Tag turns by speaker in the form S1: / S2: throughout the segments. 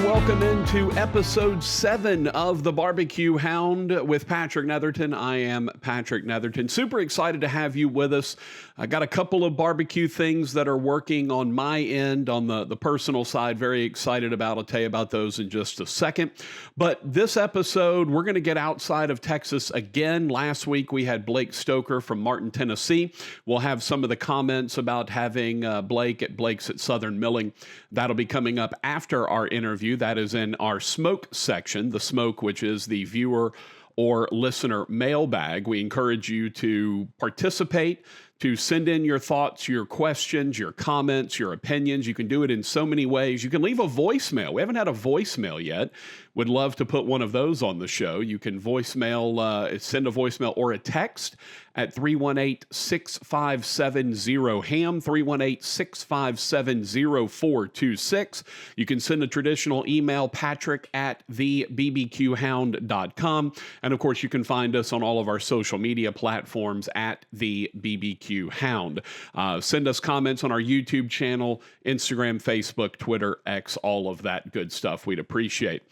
S1: Welcome into episode 7 of the BBQ Hound with Patrick Netherton. I am Patrick Netherton. Super excited to have you with us. I got a couple of barbecue things that are working on my end on the personal side. Very excited about. I'll tell you about those in just a second. But this episode, we're going to get outside of Texas again. Last week, we had Blake Stoker from Martin, Tennessee. We'll have some of the comments about having Blake at Blake's at Southern Milling. That'll be coming up after our interview. That is in our smoke section, the smoke, which is the viewer or listener mailbag. We encourage you to participate, to send in your thoughts, your questions, your comments, your opinions. You can do it in so many ways. You can leave a voicemail. We haven't had a voicemail yet. Would love to put one of those on the show. You can voicemail, send a voicemail or a text at 318-657-ZERO-HAM, 318-657-0426. You can send a traditional email, patrick at thebbqhound.com. And of course, you can find us on all of our social media platforms at the BBQ Hound. Send us comments on our YouTube channel, Instagram, Facebook, Twitter, X, all of that good stuff. We'd appreciate.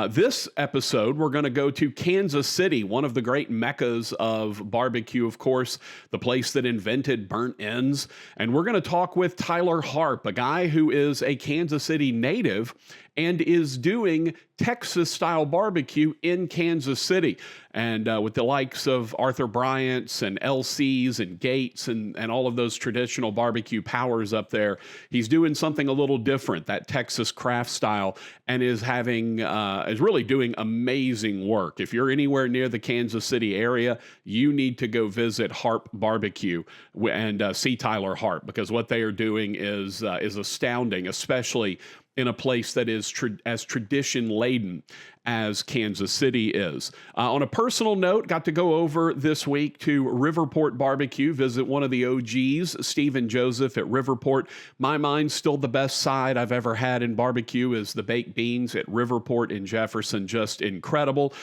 S1: This episode, we're going to go to Kansas City, one of the great meccas of barbecue, of course, the place that invented burnt ends. And we're going to talk with Tyler Harp, a guy who is a Kansas City native and is doing Texas-style barbecue in Kansas City. And with the likes of Arthur Bryant's and LC's and Gates and all of those traditional barbecue powers up there, he's doing something a little different, that Texas craft style, and is really doing amazing work. If you're anywhere near the Kansas City area, you need to go visit Harp Barbecue and see Tyler Harp, because what they are doing is astounding, especially in a place that is as tradition-laden as Kansas City is. On a personal note, got to go over this week to Riverport Barbecue, visit one of the OGs, Steve and Joseph at Riverport. My mind, still the best side I've ever had in barbecue is the baked beans at Riverport in Jefferson. Just incredible.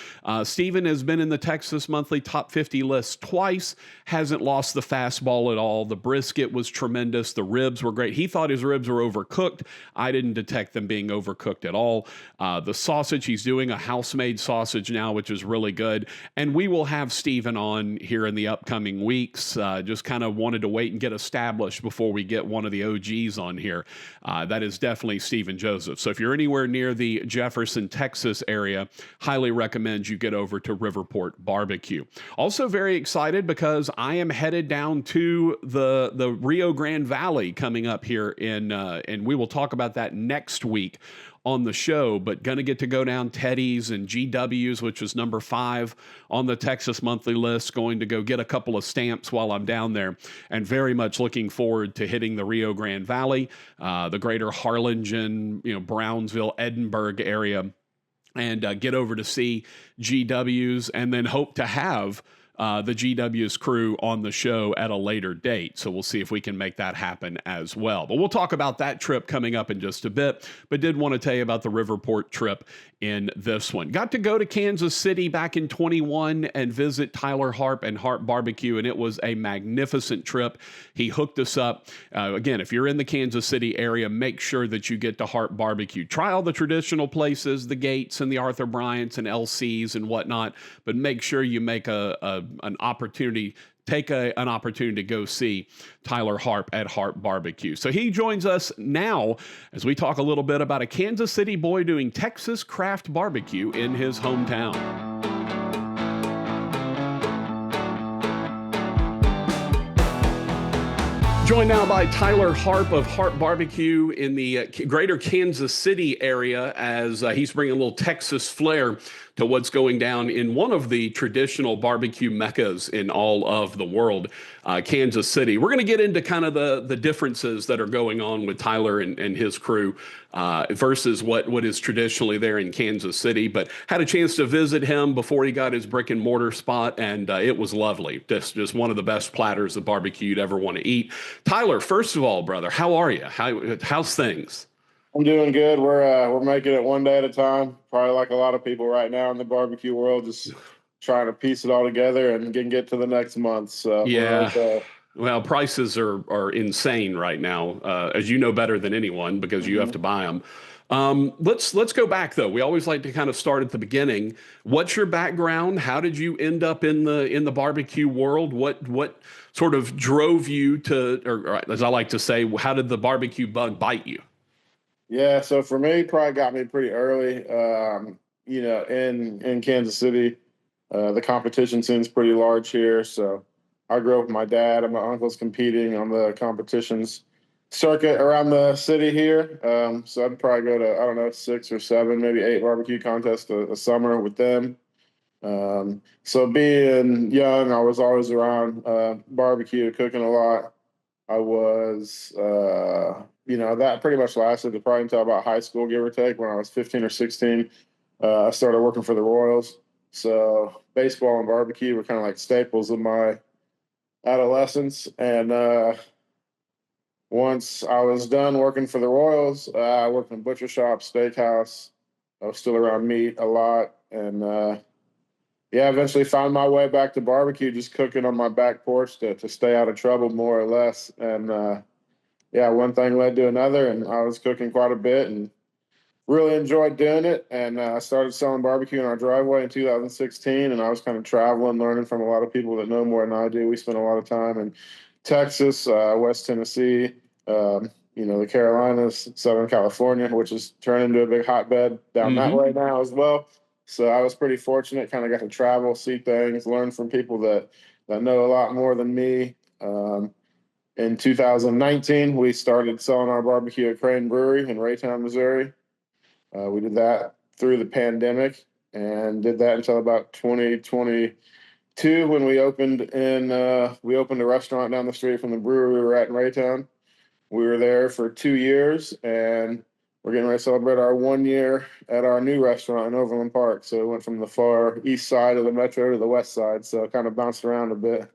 S1: Steven has been in the Texas Monthly Top 50 list twice, hasn't lost the fastball at all. The brisket was tremendous. The ribs were great. He thought his ribs were overcooked. I didn't detect them being overcooked at all. The sausage, he's doing a house-made sausage now, which is really good. And we will have Steven on here in the upcoming weeks. Just kind of wanted to wait and get established before we get one of the OGs on here. That is definitely Steven Joseph. So if you're anywhere near the Jefferson, Texas area, highly recommend you get over to Riverport Barbecue. Also very excited because I am headed down to the Rio Grande Valley coming up here and we will talk about that next week on the show, but going to get to go down Teddy's and GW's, which was number 5 on the Texas Monthly list, going to go get a couple of stamps while I'm down there, and very much looking forward to hitting the Rio Grande Valley, the greater Harlingen, Brownsville, Edinburgh area, and get over to see GW's, and then hope to have the GW's crew on the show at a later date. So we'll see if we can make that happen as well. But we'll talk about that trip coming up in just a bit, but did want to tell you about the Riverport trip in this one. Got to go to Kansas City back in 21 and visit Tyler Harp and Harp Barbecue, and it was a magnificent trip. He hooked us up. Again, if you're in the Kansas City area, make sure that you get to Harp Barbecue. Try all the traditional places, the Gates and the Arthur Bryant's and LC's and whatnot, but make sure you make an opportunity, an opportunity to go see Tyler Harp at Harp Barbecue. So he joins us now as we talk a little bit about a Kansas City boy doing Texas craft barbecue in his hometown. Joined now by Tyler Harp of Harp Barbecue in the greater Kansas City area as he's bringing a little Texas flair to what's going down in one of the traditional barbecue meccas in all of the world, Kansas City. We're going to get into kind of the differences that are going on with Tyler and his crew versus what is traditionally there in Kansas City, but had a chance to visit him before he got his brick and mortar spot, and it was lovely. Just one of the best platters of barbecue you'd ever want to eat. Tyler, first of all, brother, how are you? How's things?
S2: I'm doing good. We're making it one day at a time. Probably like a lot of people right now in the barbecue world, just trying to piece it all together and get to the next month. So
S1: yeah. Well, prices are insane right now, as you know better than anyone because you have to buy them. Let's go back though. We always like to kind of start at the beginning. What's your background? How did you end up in the barbecue world? What sort of drove you to, or as I like to say, how did the barbecue bug bite you?
S2: Yeah, so for me, probably got me pretty early. In Kansas City, the competition scene's pretty large here. So I grew up with my dad and my uncles competing on the competitions circuit around the city here. So I'd probably go to, I don't know, 6 or 7, maybe 8 barbecue contests a summer with them. So being young, I was always around barbecue, cooking a lot. I was, that pretty much lasted probably until about high school, give or take. When I was 15 or 16, I started working for the Royals. So baseball and barbecue were kind of like staples of my adolescence. And once I was done working for the Royals, I worked in butcher shop, steakhouse. I was still around meat a lot. And yeah, eventually found my way back to barbecue, just cooking on my back porch to stay out of trouble, more or less. And yeah, one thing led to another, and I was cooking quite a bit and really enjoyed doing it. And I started selling barbecue in our driveway in 2016, and I was kind of traveling, learning from a lot of people that know more than I do. We spent a lot of time in Texas, West Tennessee, the Carolinas, Southern California, which has turned into a big hotbed down that
S1: Hmm.
S2: way now as well. So I was pretty fortunate, kind of got to travel, see things, learn from people that know a lot more than me. In 2019, we started selling our barbecue at Crane Brewery in Raytown, Missouri. We did that through the pandemic and did that until about 2022 when we opened a restaurant down the street from the brewery we were at in Raytown. We were there for 2 years, and we're getting ready to celebrate our 1 year at our new restaurant in Overland Park. So we went from the far east side of the metro to the west side, so it kind of bounced around a bit.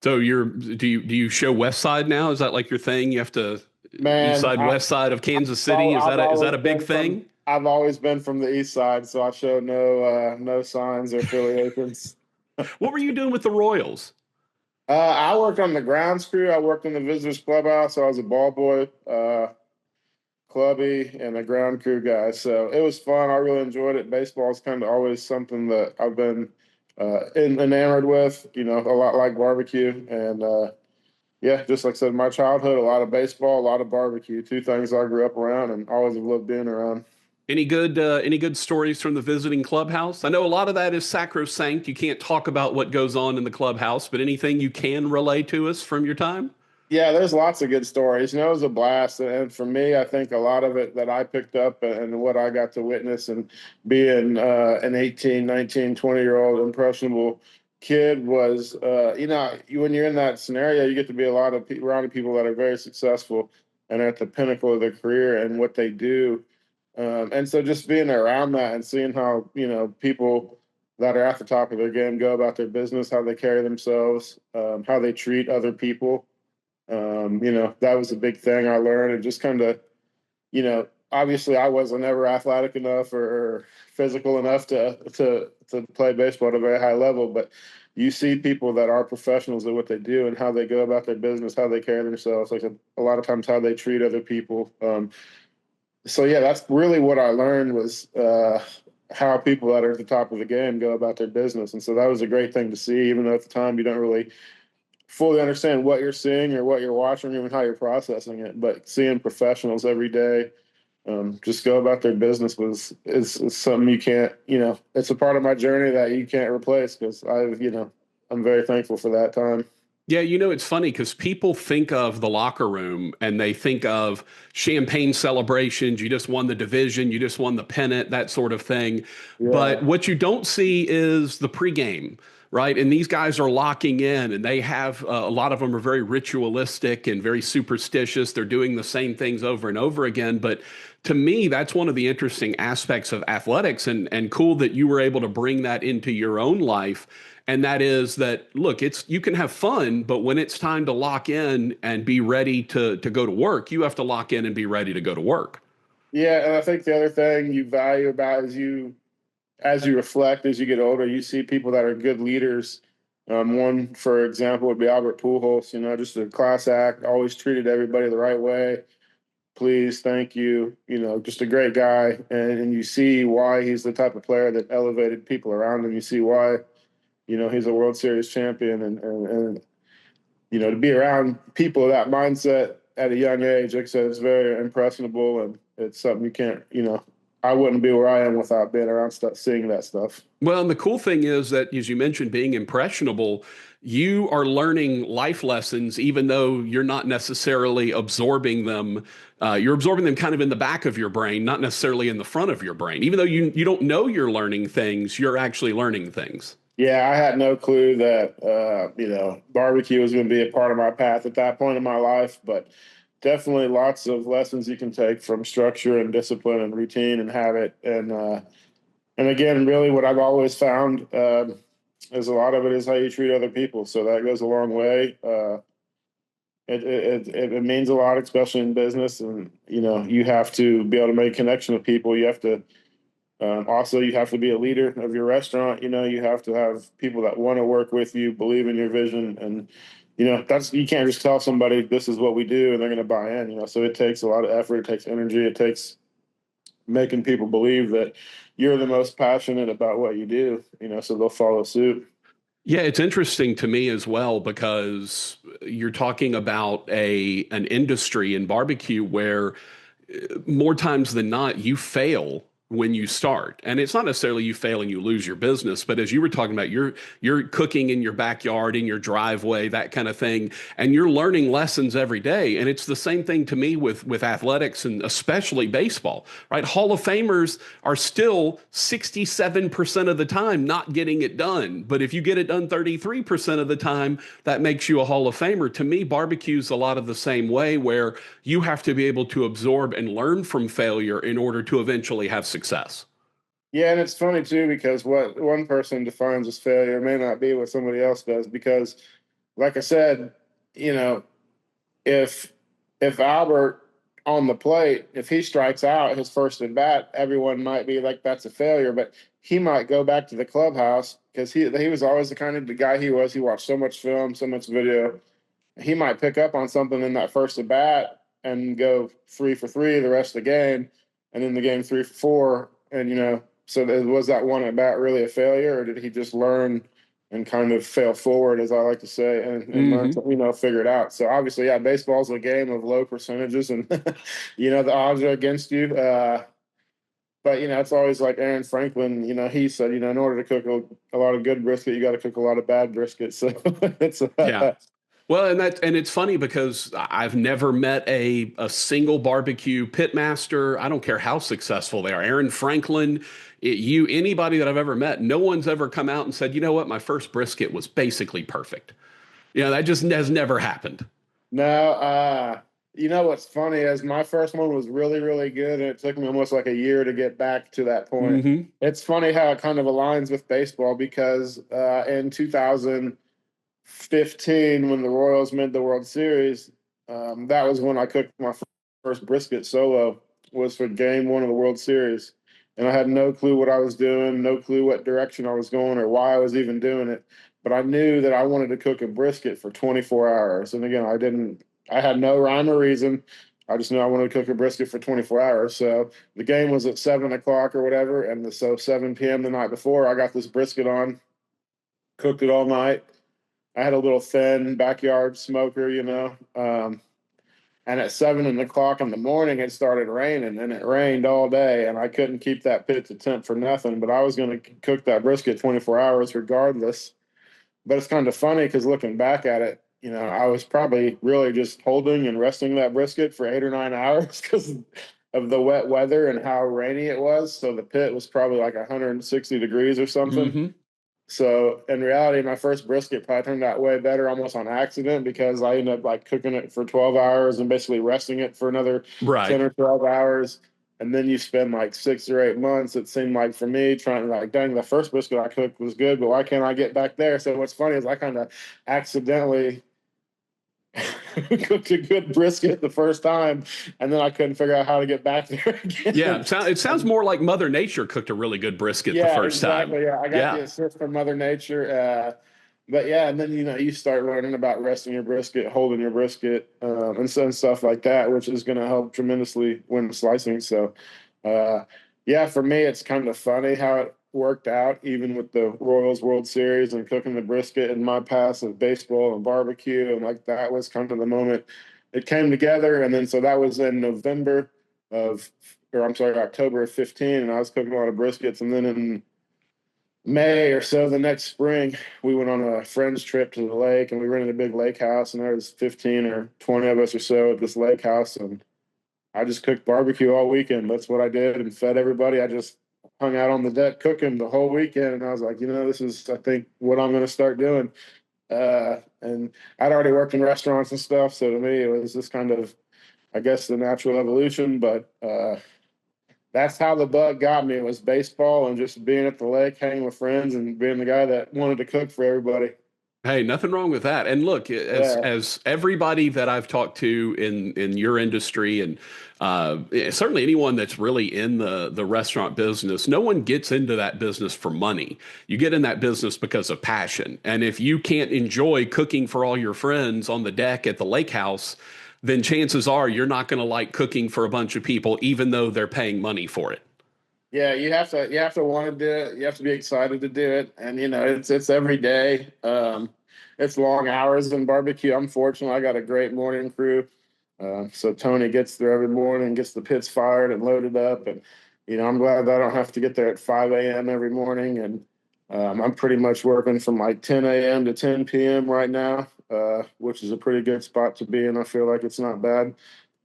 S1: So do you show West Side now? Is that like your thing? You have to East
S2: Man,
S1: Side, West Side of Kansas City. Is that a big thing?
S2: I've always been from the east side, so I show no signs or affiliations.
S1: What were you doing with the Royals?
S2: I worked on the grounds crew. I worked in the visitors clubhouse. So I was a ball boy, clubby, and a ground crew guy. So it was fun. I really enjoyed it. Baseball is kind of always something that I've been enamored with. A lot like barbecue, and yeah, just like I said, my childhood, a lot of baseball, a lot of barbecue. Two things I grew up around and always have loved being around.
S1: Any good stories from the visiting clubhouse? I know a lot of that is sacrosanct. You can't talk about what goes on in the clubhouse, but anything you can relay to us from your time?
S2: Yeah, there's lots of good stories. It was a blast. And for me, I think a lot of it that I picked up and what I got to witness and being an 18, 19, 20-year-old impressionable kid was, when you're in that scenario, you get to be a lot of around people that are very successful and at the pinnacle of their career and what they do. And so just being around that and seeing how, people that are at the top of their game go about their business, how they carry themselves, how they treat other people. That was a big thing I learned, and just kind of, obviously I wasn't ever athletic enough or physical enough to play baseball at a very high level, but you see people that are professionals at what they do and how they go about their business, how they carry themselves, like a lot of times how they treat other people. So yeah, that's really what I learned was how people that are at the top of the game go about their business, and so that was a great thing to see, even though at the time you don't really fully understand what you're seeing or what you're watching, or even how you're processing it. But seeing professionals every day just go about their business is something you can't, it's a part of my journey that you can't replace because I'm very thankful for that time.
S1: Yeah, it's funny because people think of the locker room and they think of champagne celebrations. You just won the division, you just won the pennant, that sort of thing. But
S2: Yeah.
S1: what you don't see is the pregame, right? And these guys are locking in and they have a lot of them are very ritualistic and very superstitious. They're doing the same things over and over again. But to me, that's one of the interesting aspects of athletics and cool that you were able to bring that into your own life, and that is that look, it's you can have fun, but when it's time to lock in and be ready to go to work, you have to lock in and be ready to go to work.
S2: Yeah. And I think the other thing you value about is as you reflect, as you get older, you see people that are good leaders. One, for example, would be Albert Pujols, just a class act, always treated everybody the right way, please, thank you, just a great guy. And you see why he's the type of player that elevated people around him. You see why, he's a World Series champion, and to be around people of that mindset at a young age, like I said, it's very impressionable, and it's something you can't, I wouldn't be where I am without being around stuff, seeing that stuff.
S1: Well, and the cool thing is that, as you mentioned, being impressionable, you are learning life lessons, even though you're not necessarily absorbing them. You're absorbing them kind of in the back of your brain, not necessarily in the front of your brain. Even though you don't know you're learning things, you're actually learning things.
S2: Yeah, I had no clue that barbecue was going to be a part of my path at that point in my life, but definitely lots of lessons you can take from structure and discipline and routine and habit. And again, really, what I've always found is a lot of it is how you treat other people. So that goes a long way. It means a lot, especially in business. And you have to be able to make a connection with people. You have to. Also, you have to be a leader of your restaurant. You have to have people that want to work with you, believe in your vision, and you can't just tell somebody this is what we do and they're going to buy in. So it takes a lot of effort. It takes energy. It takes making people believe that you're the most passionate about what you do. So they'll follow suit.
S1: Yeah, it's interesting to me as well because you're talking about an industry in barbecue where more times than not, you fail when you start. And it's not necessarily you fail and you lose your business, but as you were talking about, you're cooking in your backyard, in your driveway, that kind of thing, and you're learning lessons every day. And it's the same thing to me with athletics and especially baseball, right? Hall of Famers are still 67% of the time not getting it done. But if you get it done 33% of the time, that makes you a Hall of Famer. To me, barbecue's a lot of the same way, where you have to be able to absorb and learn from failure in order to eventually have success.
S2: Yeah, and it's funny too, because what one person defines as failure may not be what somebody else does. Because, like I said, if Albert on the plate, if he strikes out his first at bat, everyone might be like, that's a failure. But he might go back to the clubhouse because he was always the kind of the guy he was. He watched so much film, so much video. He might pick up on something in that first at bat and go 3 for 3 the rest of the game, and in the game 3 for 4. And so was that one at bat really a failure, or did he just learn and kind of fail forward, as I like to say, and learn to figure it out? So obviously, yeah, baseball's a game of low percentages, and the odds are against you. But it's always like Aaron Franklin. He said, in order to cook a lot of good brisket, you got to cook a lot of bad brisket. So it's
S1: Yeah. Well, and it's funny because I've never met a single barbecue pitmaster. I don't care how successful they are. Aaron Franklin, anybody that I've ever met, no one's ever come out and said, you know what, my first brisket was basically perfect. That just has never happened.
S2: No, what's funny is my first one was really, really good, and it took me almost like a year to get back to that point.
S1: Mm-hmm.
S2: It's funny how it kind of aligns with baseball, because in 2015, when the Royals made the World Series, that was when I cooked my first brisket solo, was for game 1 of the World Series. And I had no clue what I was doing, no clue what direction I was going or why I was even doing it. But I knew that I wanted to cook a brisket for 24 hours. And again, I had no rhyme or reason. I just knew I wanted to cook a brisket for 24 hours. So the game was at 7 o'clock or whatever. And so 7 p.m. the night before, I got this brisket on, cooked it all night. I had a little thin backyard smoker, and at 7 o'clock in the morning, it started raining, and it rained all day, and I couldn't keep that pit to temp for nothing. But I was going to cook that brisket 24 hours regardless. But it's kind of funny because looking back at it, I was probably really just holding and resting that brisket for 8 or 9 hours because of the wet weather and how rainy it was. So the pit was probably like 160 degrees or something.
S1: Mm-hmm.
S2: So in reality, my first brisket probably turned out way better almost on accident, because I ended up like cooking it for 12 hours and basically resting it for another 10 or 12 hours. And then you spend like 6 or 8 months, it seemed like, for me, trying to like, dang, the first brisket I cooked was good, but why can't I get back there? So what's funny is I kind of accidentally cooked a good brisket the first time, and then I couldn't figure out how to get back there again.
S1: Yeah, it sounds more like Mother Nature cooked a really good brisket the first time.
S2: Yeah, I got the assist from Mother Nature. but yeah, and then you start learning about resting your brisket, holding your brisket, and stuff like that, which is going to help tremendously when slicing. So, uh, yeah, for me, it's kind of funny how it worked out, even with the Royals World Series and cooking the brisket and my past of baseball and barbecue, and like that was kind of the moment it came together. And then so that was in November of, or I'm sorry, October of 15, and I was cooking a lot of briskets, and then in May or so the next spring, we went on a friend's trip to the lake and we rented a big lake house, and there was 15 or 20 of us or so at this lake house. And I just cooked barbecue all weekend. That's what I did and fed everybody. I just hung out on the deck cooking the whole weekend. And I was like, this is, I think, what I'm going to start doing. And I'd already worked in restaurants and stuff. So to me, it was just kind of, I guess, the natural evolution. But that's how the bug got me. It was baseball and just being at the lake, hanging with friends, and being the guy that wanted to cook for everybody.
S1: Hey, nothing wrong with that. And look,
S2: Yeah,
S1: as everybody that I've talked to in your industry, and certainly anyone that's really in the restaurant business, no one gets into that business for money. You get in that business because of passion. And if you can't enjoy cooking for all your friends on the deck at the lake house, then chances are you're not going to like cooking for a bunch of people, even though they're paying money for it.
S2: yeah. You have to want to do it. You have to be excited to do it, and it's every day. It's long hours in barbecue. I'm fortunate. I got a great morning crew. So Tony gets there every morning, gets the pits fired and loaded up, and I'm glad that I don't have to get there at 5 a.m. every morning. And I'm pretty much working from like 10 a.m. to 10 p.m. right now, which is a pretty good spot to be in. I feel like it's not bad.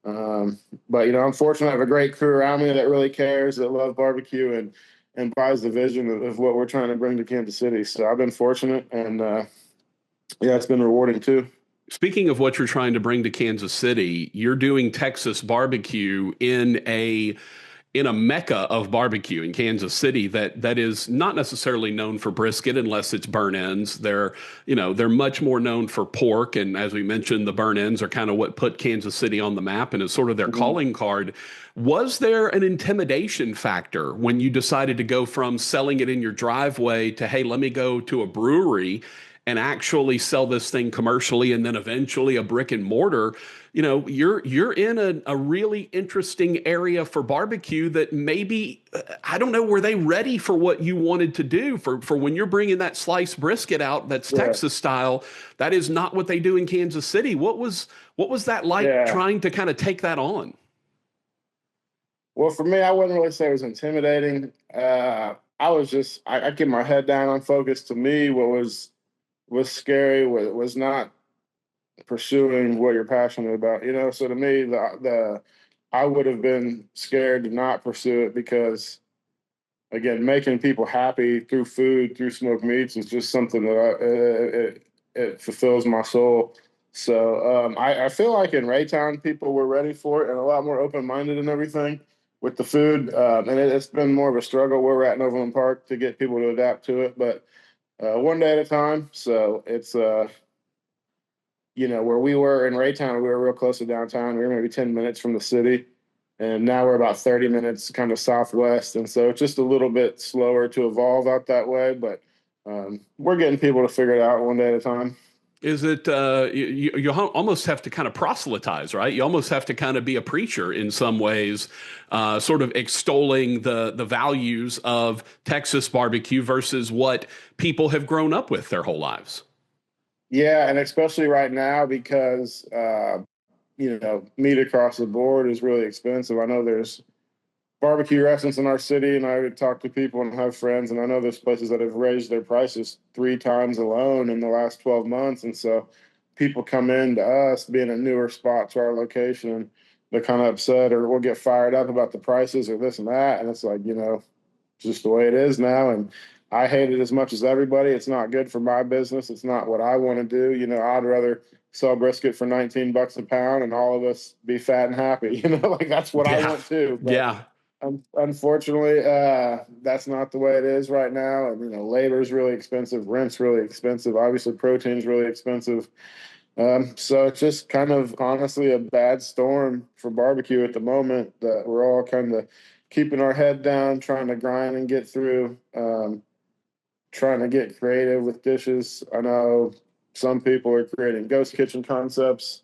S2: Um, but I'm fortunate I have a great crew around me that really cares, that love barbecue and buys the vision of what we're trying to bring to Kansas City. So I've been fortunate, and yeah, it's been rewarding too.
S1: Speaking of what you're trying to bring to Kansas City, you're doing Texas barbecue in a mecca of barbecue in Kansas City that is not necessarily known for brisket unless it's burn ends. They're much more known for pork, and as we mentioned, the burn ends are kind of what put Kansas City on the map and is sort of their
S2: Mhm.
S1: calling card. Was there an intimidation factor when you decided to go from selling it in your driveway to, hey, let me go to a brewery and actually sell this thing commercially and then eventually a brick and mortar? You're in a really interesting area for barbecue that maybe, I don't know, were they ready for what you wanted to do for when you're bringing that sliced brisket out that's
S2: Yeah,
S1: Texas style? That is not what they do in Kansas City. What was that like
S2: yeah.
S1: trying to kind of take that on?
S2: Well, for me, I wouldn't really say it was intimidating. I was just I kept my head down on focus. To me, what was scary was not pursuing what you're passionate about. So to me, the I would have been scared to not pursue it because, again, making people happy through food, through smoked meats is just something that it fulfills my soul. So I feel like in Raytown, people were ready for it and a lot more open minded and everything with the food. And it's been more of a struggle where we're at in Overland Park to get people to adapt to it, but one day at a time. So it's where we were in Raytown, we were real close to downtown. We were maybe 10 minutes from the city. And now we're about 30 minutes kind of southwest. And so it's just a little bit slower to evolve out that way. But we're getting people to figure it out one day at a time.
S1: Is it you almost have to kind of proselytize, right? You almost have to kind of be a preacher in some ways, sort of extolling the values of Texas barbecue versus what people have grown up with their whole lives.
S2: Yeah. And especially right now because, meat across the board is really expensive. I know there's barbecue restaurants in our city, and I would talk to people and have friends, and I know there's places that have raised their prices 3 times alone in the last 12 months. And so people come in to us being a newer spot to our location, and they're kind of upset or will get fired up about the prices or this and that. And it's like, just the way it is now. And I hate it as much as everybody. It's not good for my business. It's not what I want to do. I'd rather sell brisket for 19 bucks a pound and all of us be fat and happy. Like that's what I
S1: Yeah,
S2: want too. But
S1: yeah.
S2: unfortunately, that's not the way it is right now. And labor is really expensive, rent's really expensive. Obviously, protein's really expensive. So it's just kind of honestly a bad storm for barbecue at the moment that we're all kind of keeping our head down, trying to grind and get through. trying to get creative with dishes. I know some people are creating ghost kitchen concepts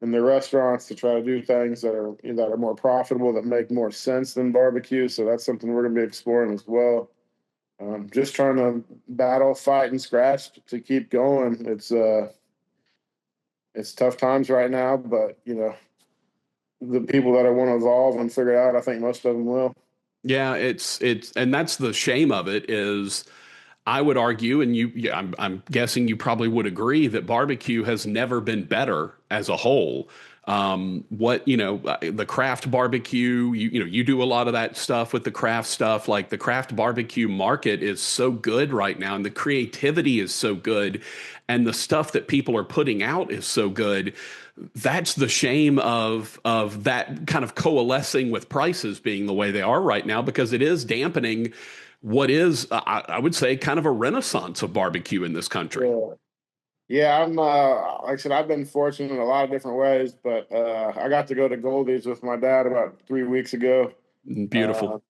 S2: in their restaurants to try to do things that are more profitable, that make more sense than barbecue. So that's something we're going to be exploring as well. Just trying to battle, fight, and scratch to keep going. It's tough times right now, but the people that I want to evolve and figure it out, I think most of them will.
S1: Yeah, and that's the shame of it is I would argue, and yeah, I'm guessing you probably would agree that barbecue has never been better as a whole. The craft barbecue, you do a lot of that stuff with the craft stuff. Like the craft barbecue market is so good right now, and the creativity is so good, and the stuff that people are putting out is so good. That's the shame of that kind of coalescing with prices being the way they are right now, because it is dampening what is, I would say, kind of a renaissance of barbecue in this country.
S2: Yeah. Yeah, I'm like I said, I've been fortunate in a lot of different ways, but I got to go to Goldie's with my dad about 3 weeks ago.
S1: Beautiful.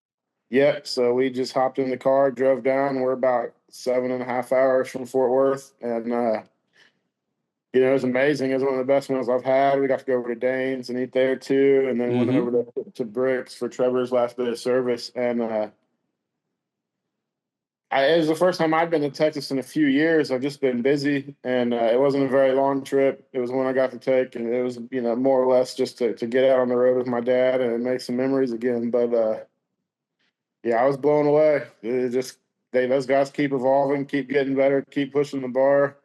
S2: Yeah, so we just hopped in the car, drove down. We're about 7.5 hours from Fort Worth, and it was amazing. It was one of the best meals I've had. We got to go over to Dane's and eat there too, and then went
S1: Hmm.
S2: over to Bricks for Trevor's last day of service. And it was the first time I'd been to Texas in a few years. I've just been busy, and it wasn't a very long trip. It was one I got to take, and it was, more or less just to get out on the road with my dad and make some memories again. But yeah, I was blown away. Those guys keep evolving, keep getting better, keep pushing the bar,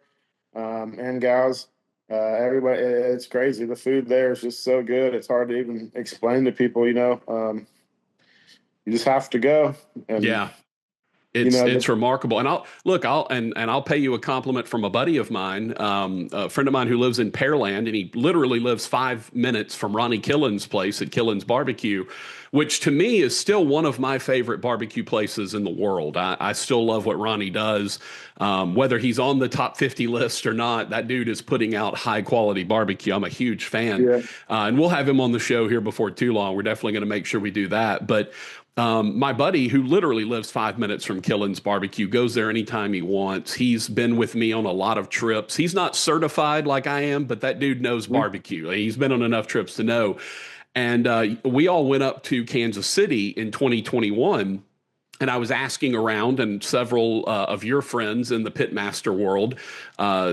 S2: and gals. Everybody, it's crazy. The food there is just so good. It's hard to even explain to people. You just have to go, and
S1: Yeah.
S2: you know,
S1: It's remarkable, and I'll pay you a compliment from a buddy of mine, a friend of mine who lives in Pearland, and he literally lives 5 minutes from Ronnie Killen's place at Killen's Barbecue, which to me is still one of my favorite barbecue places in the world. I still love what Ronnie does, whether he's on the top 50 list or not. That dude is putting out high quality barbecue. I'm a huge fan,
S2: yeah,
S1: and we'll have him on the show here before too long. We're definitely going to make sure we do that, but. My buddy, who literally lives 5 minutes from Killen's Barbecue, goes there anytime he wants. He's been with me on a lot of trips. He's not certified like I am, but that dude knows barbecue. He's been on enough trips to know. And we all went up to Kansas City in 2021, and I was asking around, and several of your friends in the pitmaster world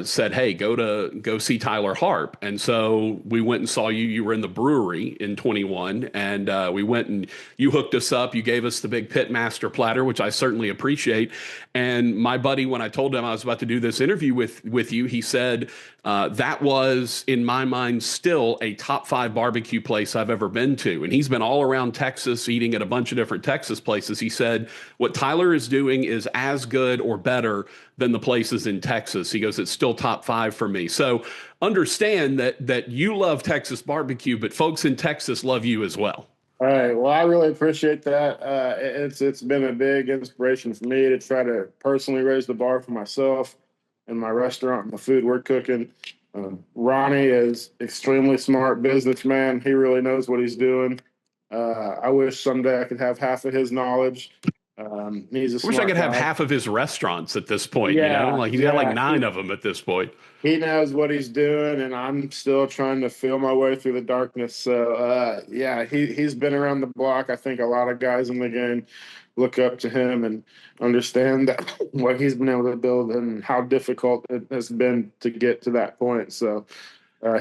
S1: said, "Hey, go see Tyler Harp." And so we went and saw you. You were in the brewery in 21, and we went and you hooked us up. You gave us the big pitmaster platter, which I certainly appreciate. And my buddy, when I told him I was about to do this interview with you, he said that was, in my mind, still a top 5 barbecue place I've ever been to. And he's been all around Texas, eating at a bunch of different Texas places. He said what Tyler is doing is as good or better than the places in Texas. He goes, it's still top 5 for me. So understand that you love Texas barbecue, but folks in Texas love you as well.
S2: all right. Well, I really appreciate that. It's been a big inspiration for me to try to personally raise the bar for myself and my restaurant and the food we're cooking. Ronnie is extremely smart businessman. He really knows what he's doing. I wish someday I could have half of his knowledge. He's a
S1: I wish I
S2: smart
S1: could have
S2: guy.
S1: half of his restaurants at this point,
S2: Yeah,
S1: like he's got like
S2: yeah.
S1: 9 of them at this point.
S2: He knows what he's doing, and I'm still trying to feel my way through the darkness. So, yeah, he's been around the block. I think a lot of guys in the game look up to him and understand that what he's been able to build and how difficult it has been to get to that point. So,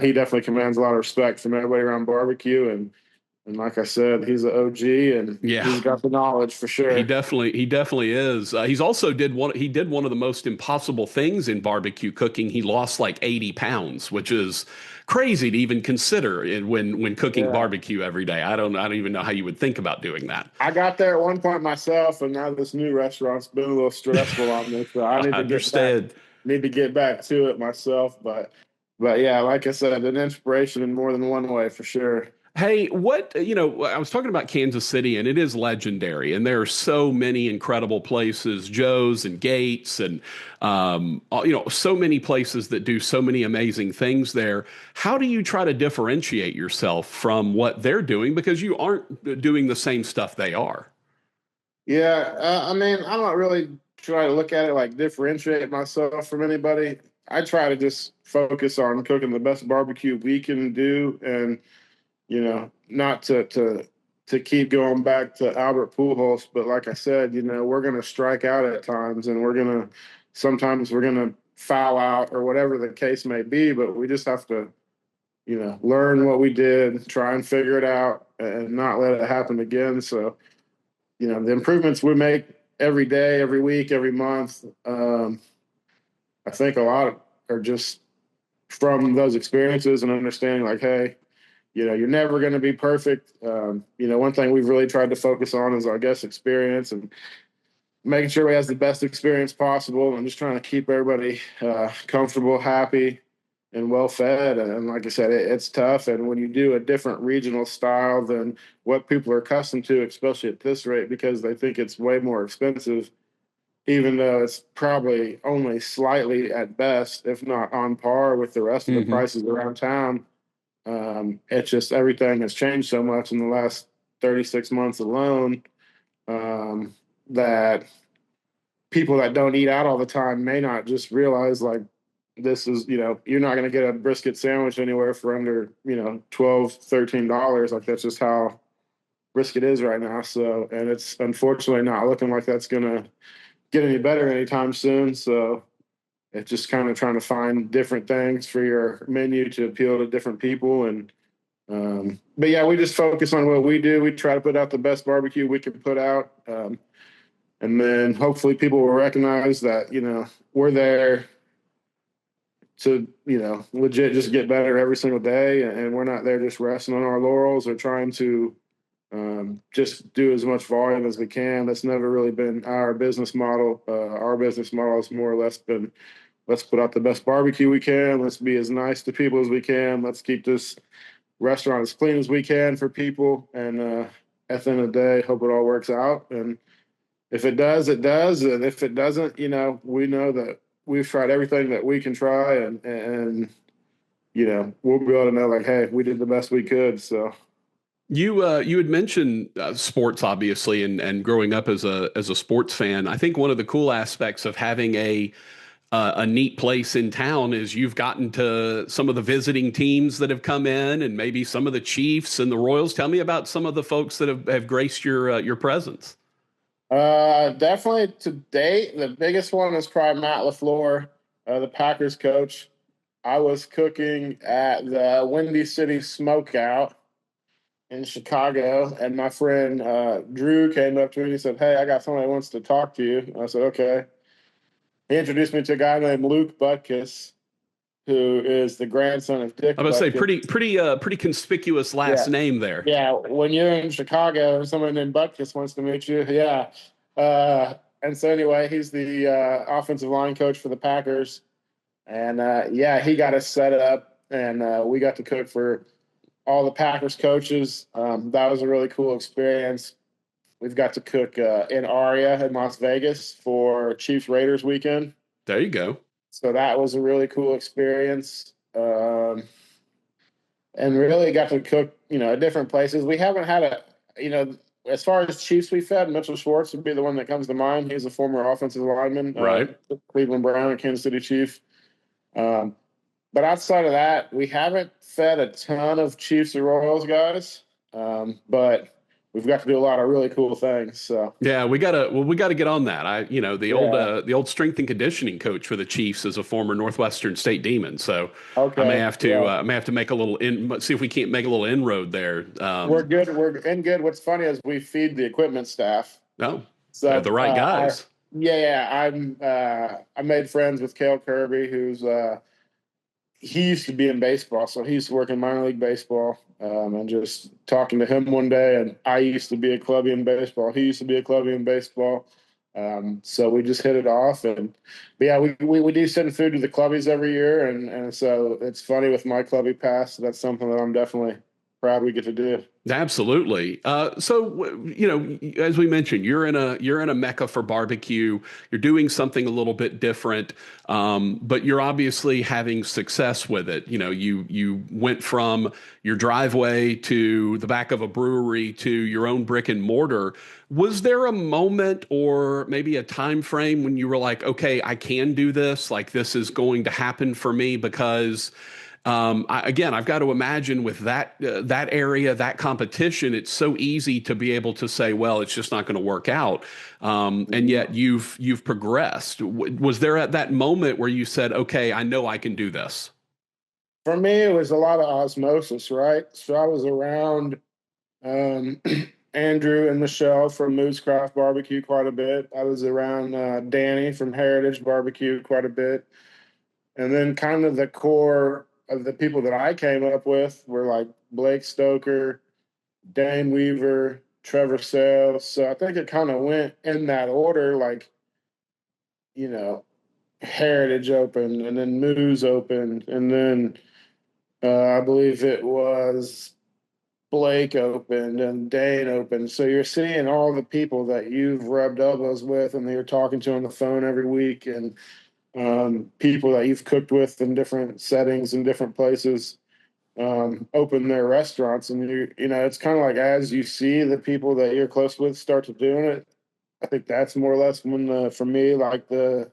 S2: he definitely commands a lot of respect from everybody around barbecue. And like I said, he's an OG, and
S1: Yeah.
S2: he's got the knowledge for
S1: He
S2: sure.
S1: definitely is. He's also did one of the most impossible things in barbecue cooking. He lost like 80 pounds, which is crazy to even consider when cooking
S2: Yeah.
S1: barbecue every day. I don't even know how you would think about doing that.
S2: I got there at one point myself, and now this new restaurant's been a little stressful on me, so I
S1: I understand.
S2: need to get back to it myself. But yeah, like I said, an inspiration in more than one way for sure.
S1: Hey, I was talking about Kansas City, and it is legendary, and there are so many incredible places, Joe's and Gates, and so many places that do so many amazing things there. How do you try to differentiate yourself from what they're doing, because you aren't doing the same stuff they are?
S2: Yeah, I mean, I'm not really try to look at it like differentiate myself from anybody. I try to just focus on cooking the best barbecue we can do, and not to keep going back to Albert Pujols, but like I said, we're going to strike out at times, and sometimes we're going to foul out or whatever the case may be, but we just have to, learn what we did, try and figure it out, and not let it happen again. So, the improvements we make every day, every week, every month, I think a lot are just from those experiences and understanding like, hey, you're never going to be perfect. One thing we've really tried to focus on is our guest experience and making sure we have the best experience possible, and just trying to keep everybody comfortable, happy, and well fed. And like I said, it's tough. And when you do a different regional style than what people are accustomed to, especially at this rate, because they think it's way more expensive, even though it's probably only slightly at best, if not on par with the rest of the prices around town. It's just everything has changed so much in the last 36 months alone, that people that don't eat out all the time may not just realize like this is, you're not going to get a brisket sandwich anywhere for under, $12, $13. Like that's just how brisket is right now. So, and it's unfortunately not looking like that's going to get any better anytime soon. So it's just kind of trying to find different things for your menu to appeal to different people. And, but yeah, we just focus on what we do. We try to put out the best barbecue we can put out. And then hopefully people will recognize that, we're there to, legit just get better every single day. And we're not there just resting on our laurels or trying to just do as much volume as we can. That's never really been our business model. Our business model has more or less been, let's put out the best barbecue we can. Let's be as nice to people as we can. Let's keep this restaurant as clean as we can for people. And at the end of the day, hope it all works out. And if it does, it does. And if it doesn't, we know that we've tried everything that we can try, and we'll be able to know like, hey, we did the best we could. So
S1: you had mentioned sports, obviously, and growing up as a sports fan. I think one of the cool aspects of having a neat place in town is you've gotten to some of the visiting teams that have come in, and maybe some of the Chiefs and the Royals. Tell me about some of the folks that have graced your presence.
S2: Definitely to date, the biggest one is probably Matt LaFleur, the Packers coach. I was cooking at the Windy City Smokeout in Chicago, and my friend Drew came up to me and he said, "Hey, I got somebody who wants to talk to you." And I said, "Okay." He introduced me to a guy named Luke Butkus, who is the grandson of Dick
S1: I was going to say
S2: Butkus.
S1: pretty conspicuous last name there.
S2: Yeah, when you're in Chicago and someone named Butkus wants to meet you, yeah. And so anyway, he's the offensive line coach for the Packers. And he got us set up, and we got to cook for all the Packers coaches. That was a really cool experience. We've got to cook in Aria in Las Vegas for Chiefs Raiders weekend.
S1: There you go.
S2: So that was a really cool experience. And really got to cook, at different places. We haven't had as far as Chiefs we fed, Mitchell Schwartz would be the one that comes to mind. He's a former offensive lineman,
S1: Right.
S2: Cleveland Brown and Kansas City Chief. But outside of that, we haven't fed a ton of Chiefs or Royals guys. But we've got to do a lot of really cool things. So
S1: yeah, we gotta get on that. The old strength and conditioning coach for the Chiefs is a former Northwestern State Demon. So
S2: okay,
S1: I may have to make a little see if we can't make a little inroad there.
S2: We're good. We're in good. What's funny is we feed the equipment staff.
S1: No,
S2: So
S1: they're the right guys.
S2: I made friends with Cale Kirby, who's he used to be in baseball, so he used to work in minor league baseball. And just talking to him one day, and I used to be a clubby in baseball. He used to be a clubby in baseball. So we just hit it off, but yeah, we do send food to the clubbies every year, and so it's funny with my clubby pass. That's something that I'm definitely proud we get to do.
S1: Absolutely. As we mentioned, you're in a mecca for barbecue. You're doing something a little bit different, but you're obviously having success with it. You went from your driveway to the back of a brewery to your own brick and mortar. Was there a moment or maybe a time frame when you were like, okay, I can do this. Like this is going to happen for me because I've got to imagine with that area, that competition, it's so easy to be able to say, well, it's just not going to work out. And yet you've progressed. Was there at that moment where you said, okay, I know I can do this?
S2: For me, it was a lot of osmosis, right? So I was around um, Andrew and Michelle from Moose Craft Barbecue quite a bit. I was around Danny from Heritage Barbecue quite a bit. And then kind of the core of the people that I came up with were like Blake Stoker, Dane Weaver, Trevor Sales. So I think it kind of went in that order, like, you know, Heritage opened and then Moose opened. And then I believe it was Blake opened and Dane opened. So you're seeing all the people that you've rubbed elbows with and you're talking to on the phone every week, and people that you've cooked with in different settings in different places open their restaurants. And it's kind of like as you see the people that you're close with start to doing it, I think that's more or less when for me, like the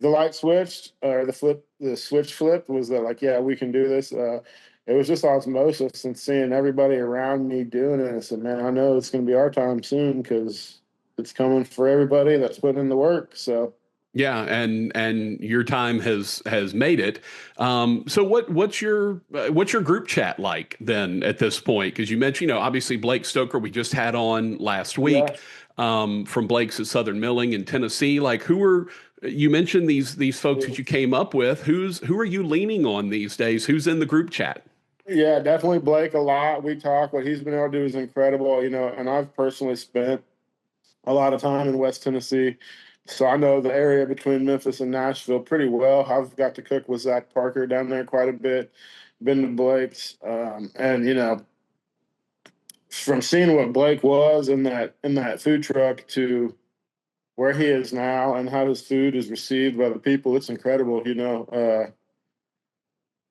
S2: light switched or the switch flipped was that like, yeah, we can do this. It was just osmosis and seeing everybody around me doing it. I said, man, I know it's going to be our time soon because it's coming for everybody that's putting in the work. So
S1: Yeah, and your time has made it. So what's your group chat like then at this point? Because you mentioned, obviously Blake Stoker we just had on last
S2: yeah,
S1: week from Blake's at Southern Milling in Tennessee. Like you mentioned these folks that you came up with. Who are you leaning on these days? Who's in the group chat?
S2: yeah, definitely Blake a lot. We talk. What he's been able to do is incredible, and I've personally spent a lot of time in West Tennessee. So I know the area between Memphis and Nashville pretty well. I've got to cook with Zach Parker down there quite a bit, been to Blake's. And from seeing what Blake was in that food truck to where he is now and how his food is received by the people, it's incredible.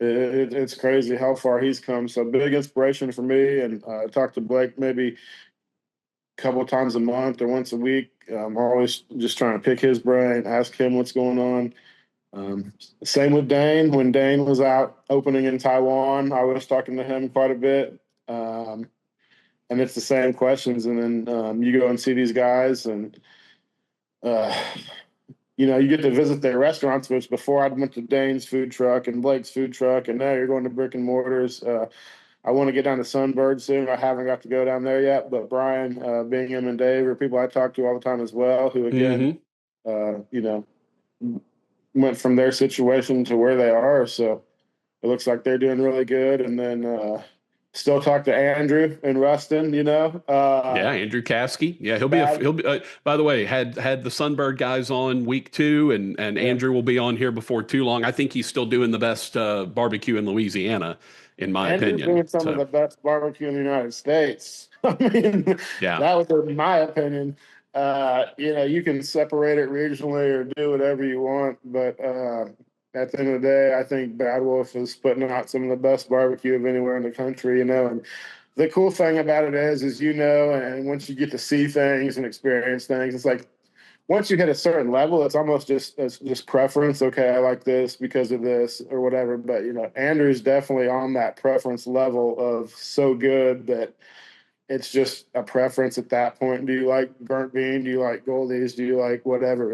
S2: It's crazy how far he's come. So big inspiration for me. And I talk to Blake maybe couple times a month or once a week. I'm always just trying to pick his brain, ask him what's going on. Same with Dane. When Dane was out opening in Taiwan, I was talking to him quite a bit. And it's the same questions. And then you go and see these guys, and uh, you get to visit their restaurants, which before I'd went to Dane's food truck and Blake's food truck, and now you're going to brick and mortars. I want to get down to Sunbird soon. I haven't got to go down there yet, but Brian, Bingham, and Dave are people I talk to all the time as well, who again,
S1: Hmm.
S2: went from their situation to where they are. So it looks like they're doing really good. And then still talk to Andrew and Rustin.
S1: Yeah, Andrew Caskey. Yeah, he'll be
S2: Bad,
S1: he'll be. By the way, had the Sunbird guys on week 2, and
S2: yeah.
S1: Andrew will be on here before too long. I think he's still doing the best barbecue in Louisiana, in my
S2: Andrew's
S1: opinion.
S2: doing some of
S1: So
S2: the best barbecue in the United States. I mean,
S1: yeah,
S2: that was in my opinion. You can separate it regionally or do whatever you want, but at the end of the day, I think Bad Wolf is putting out some of the best barbecue of anywhere in the country. And the cool thing about it is and once you get to see things and experience things, it's like once you hit a certain level, it's almost just preference. Okay, I like this because of this or whatever. But Andrew's definitely on that preference level of so good that it's just a preference at that point. Do you like burnt bean? Do you like goldies? Do you like whatever?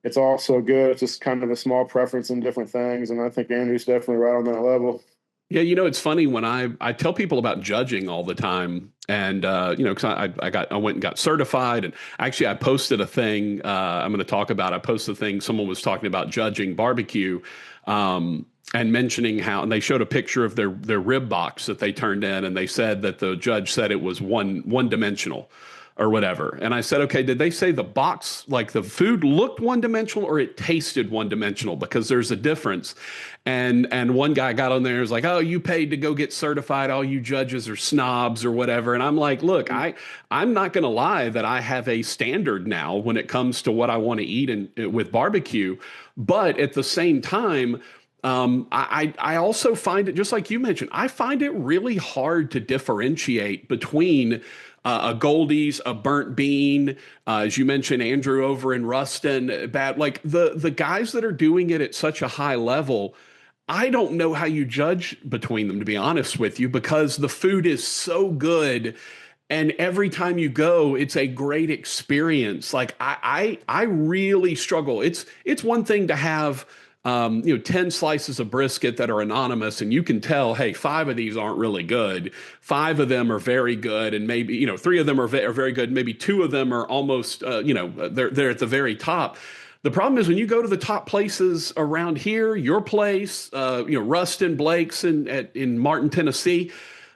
S2: It's all so good. It's just kind of a small preference in different things, and I think Andrew's definitely right on that level.
S1: yeah. It's funny when I tell people about judging all the time, and because I went and got certified, and actually I posted a thing. I'm going to talk about. I posted a thing. Someone was talking about judging barbecue. And mentioning how, and they showed a picture of their rib box that they turned in, and they said that the judge said it was one dimensional. or whatever. And I said, okay, did they say the box, like the food looked one dimensional or it tasted one dimensional? Because there's a difference. And one guy got on there and was like, oh, you paid to go get certified. All you judges are snobs or whatever. And I'm like, look, I'm not going to lie that I have a standard now when it comes to what I want to eat with barbecue. But at the same time, I also find it, just like you mentioned, I find it really hard to differentiate between a Goldie's, a burnt bean, as you mentioned, Andrew over in Ruston, bad, like the guys that are doing it at such a high level. I don't know how you judge between them, to be honest with you, because the food is so good. And every time you go, it's a great experience. Like I really struggle. It's one thing to have 10 slices of brisket that are anonymous, and you can tell, hey, 5 of these aren't really good. 5 of them are very good, and maybe 3 of them are very good. Maybe 2 of them are almost they're at the very top. The problem is when you go to the top places around here, your place, Ruston, Blake's in Martin, Tennessee.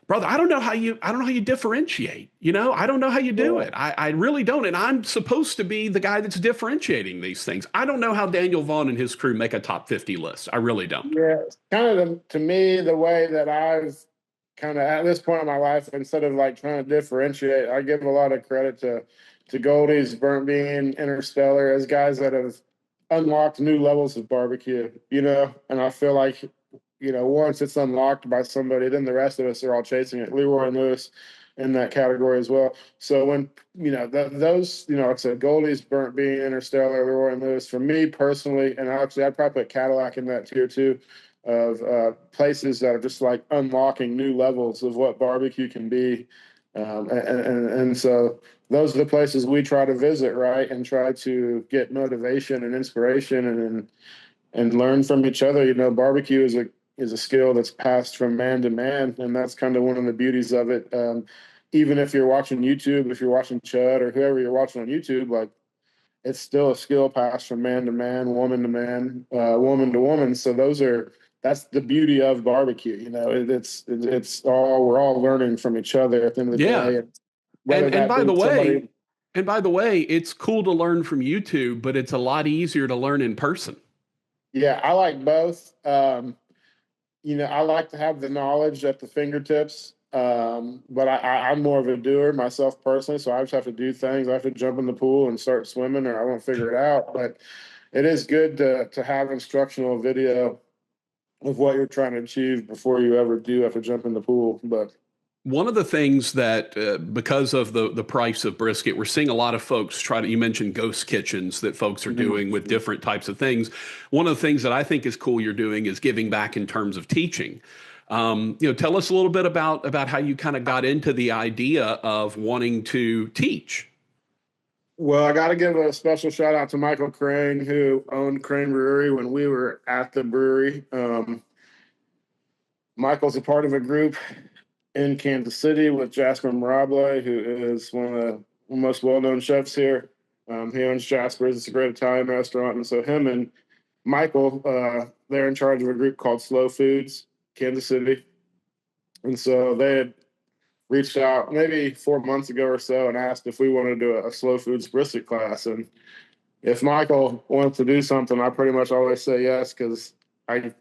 S1: Brother, I don't know how you differentiate. I don't know how you do it. I really don't. And I'm supposed to be the guy that's differentiating these things. I don't know how Daniel Vaughn and his crew make a top 50 list. I really don't.
S2: Yeah, it's kind of to me the way that I've kind of at this point in my life, instead of like trying to differentiate, I give a lot of credit to Goldie's, Burnt Bean, Interstellar as guys that have unlocked new levels of barbecue. And I feel like once it's unlocked by somebody, then the rest of us are all chasing it. Leroy and Lewis in that category as well. So when those, like I said, Goldie's, Burnt Bean, Interstellar, Leroy and Lewis, for me personally, and actually I'd probably put Cadillac in that tier too, of places that are just like unlocking new levels of what barbecue can be. And so those are the places we try to visit, right, and try to get motivation and inspiration and learn from each other. Barbecue is a skill that's passed from man to man, and that's kind of one of the beauties of it. Even if you're watching YouTube, if you're watching Chud or whoever you're watching on YouTube, like it's still a skill passed from man to man, woman to man, woman to woman. So that's the beauty of barbecue. It's all, we're all learning from each other at the end of the
S1: Yeah.
S2: day. Whether
S1: And
S2: that
S1: by the
S2: be
S1: way,
S2: somebody,
S1: it's cool to learn from YouTube, but it's a lot easier to learn in person.
S2: yeah, I like both. I like to have the knowledge at the fingertips, but I'm more of a doer myself personally, so I just have to do things. I have to jump in the pool and start swimming, or I won't figure it out. But it is good to have instructional video of what you're trying to achieve before you ever do have to jump in the pool. But
S1: One of the things that, because of the price of brisket, we're seeing a lot of folks try to, you mentioned ghost kitchens that folks are doing with different types of things. One of the things that I think is cool you're doing is giving back in terms of teaching. Tell us a little bit about how you kind of got into the idea of wanting to teach.
S2: well, I got to give a special shout out to Michael Crane, who owned Crane Brewery when we were at the brewery. Michael's a part of a group in Kansas City with Jasper Mirable, who is one of the most well-known chefs here. He owns Jasper's. It's a great Italian restaurant. And so him and Michael, they're in charge of a group called Slow Foods, Kansas City. And so they had reached out maybe 4 months ago or so and asked if we wanted to do a slow foods brisket class. And if Michael wants to do something, I pretty much always say yes, because I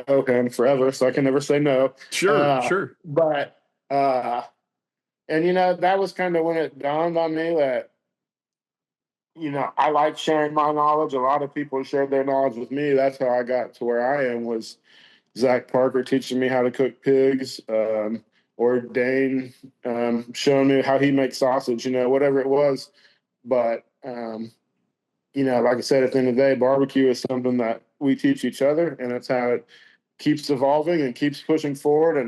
S2: owe him forever, so I can never say no.
S1: Sure.
S2: But and that was kind of when it dawned on me that I like sharing my knowledge. A lot of people shared their knowledge with me. That's how I got to where I am, was Zach Parker teaching me how to cook pigs, or Dane showing me how he makes sausage, whatever it was. But like I said, at the end of the day, barbecue is something that we teach each other, and that's how it keeps evolving and keeps pushing forward.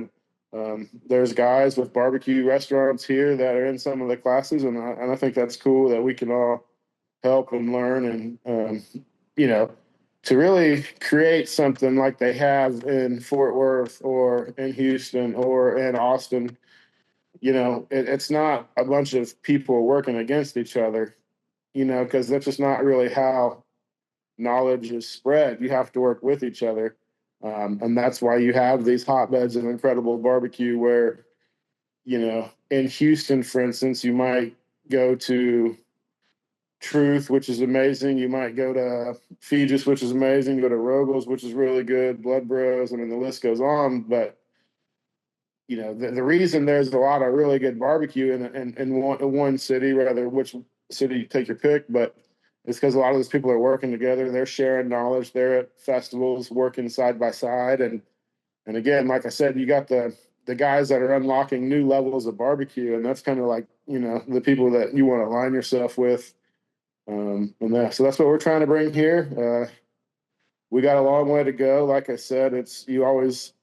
S2: And there's guys with barbecue restaurants here that are in some of the classes, and I think that's cool that we can all help and learn, and to really create something like they have in Fort Worth or in Houston or in Austin. It's not a bunch of people working against each other, because that's just not really how knowledge is spread. You have to work with each other. And that's why you have these hotbeds of incredible barbecue where, in Houston, for instance, you might go to Truth, which is amazing. You might go to Fegis, which is amazing. Go to Robles, which is really good. Blood Bros. I mean, the list goes on. But the reason there's a lot of really good barbecue in one city, rather which city you take your pick, but it's because a lot of those people are working together. They're sharing knowledge. They're at festivals, working side by side, and again, like I said, you got the guys that are unlocking new levels of barbecue, and that's kind of like the people that you want to align yourself with. So that's what we're trying to bring here. We got a long way to go. Like I said, it's you always,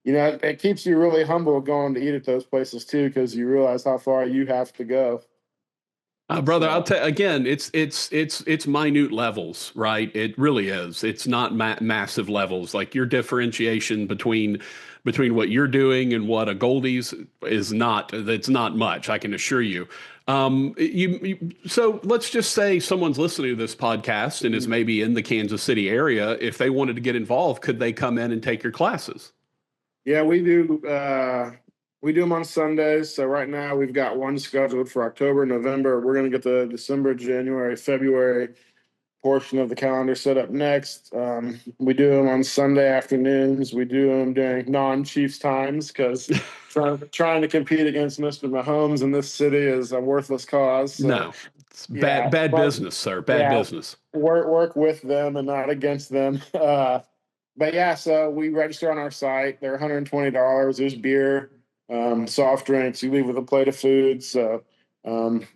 S2: it keeps you really humble going to eat at those places too, because you realize how far you have to go.
S1: Brother, I'll tell again, it's minute levels, right? It really is. It's not massive levels. Like your differentiation between what you're doing and what a Goldie's is not. It's not much. I can assure you. So let's just say someone's listening to this podcast and is maybe in the Kansas City area. If they wanted to get involved, could they come in and take your classes?
S2: Yeah, we do. We do them on Sundays. So right now we've got one scheduled for October, November. We're going to get the December, January, February portion of the calendar set up next. We do them on Sunday afternoons. We do them during non-Chiefs times because trying to compete against Mr. Mahomes in this city is a worthless cause. So,
S1: No, it's bad business, sir. Bad
S2: yeah,
S1: business.
S2: work with them and not against them. But yeah, so we register on our site. They're $120. There's beer, soft drinks. You leave with a plate of food. So um,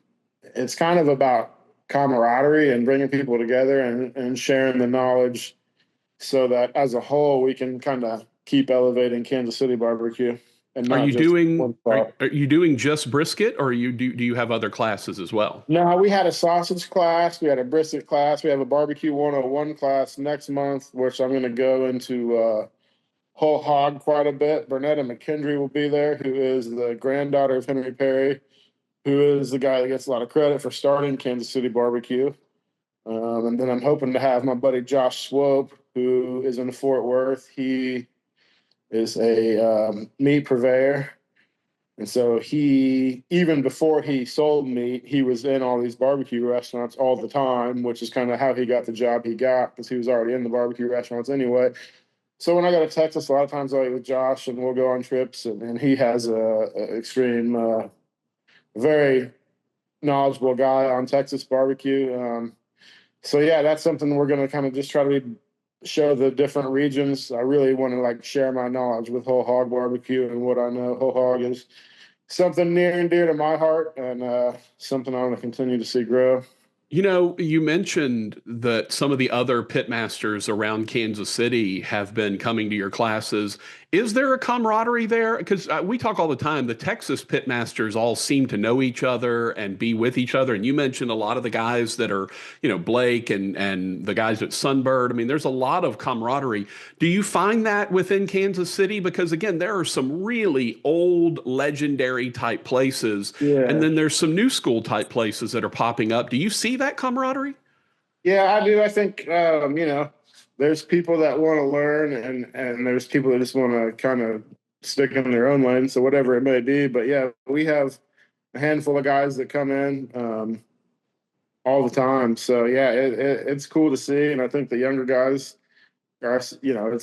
S2: it's kind of about camaraderie and bringing people together and sharing the knowledge so that as a whole we can kind of keep elevating Kansas City barbecue and
S1: Are
S2: not
S1: you
S2: just
S1: doing
S2: one spot.
S1: are you doing just brisket or do you have other classes as well?
S2: No, we had a sausage class, we had a brisket class, we have a barbecue 101 class next month, which I'm going to go into whole hog quite a bit. Burnetta McKendry will be there, who is the granddaughter of Henry Perry, who is the guy that gets a lot of credit for starting Kansas City barbecue. And then I'm hoping to have my buddy Josh Swope, who is in Fort Worth. He is a meat purveyor. And so even before he sold meat, he was in all these barbecue restaurants all the time, which is kind of how he got the job he got because he was already in the barbecue restaurants anyway. So when I go to Texas, a lot of times I'll eat with Josh and we'll go on trips. And he has a extreme, very knowledgeable guy on Texas barbecue. So yeah, that's something we're going to kind of just try to show the different regions. I really want to like share my knowledge with whole hog barbecue and what I know. Whole hog is something near and dear to my heart and something I want to continue to see grow.
S1: You mentioned that some of the other pitmasters around Kansas City have been coming to your classes. Is there a camaraderie there? Because we talk all the time. The Texas pitmasters all seem to know each other and be with each other. And you mentioned a lot of the guys that are, Blake and the guys at Sunbird. I mean, there's a lot of camaraderie. Do you find that within Kansas City? Because again, there are some really old, legendary type places, and
S2: Yeah.
S1: then there's some new school type places that are popping up. Do you see that camaraderie?
S2: Yeah, I do. I think, there's people that want to learn and there's people that just want to kind of stick in their own lane. So whatever it may be. But yeah, we have a handful of guys that come in all the time. So yeah, it's cool to see. And I think the younger guys are, it's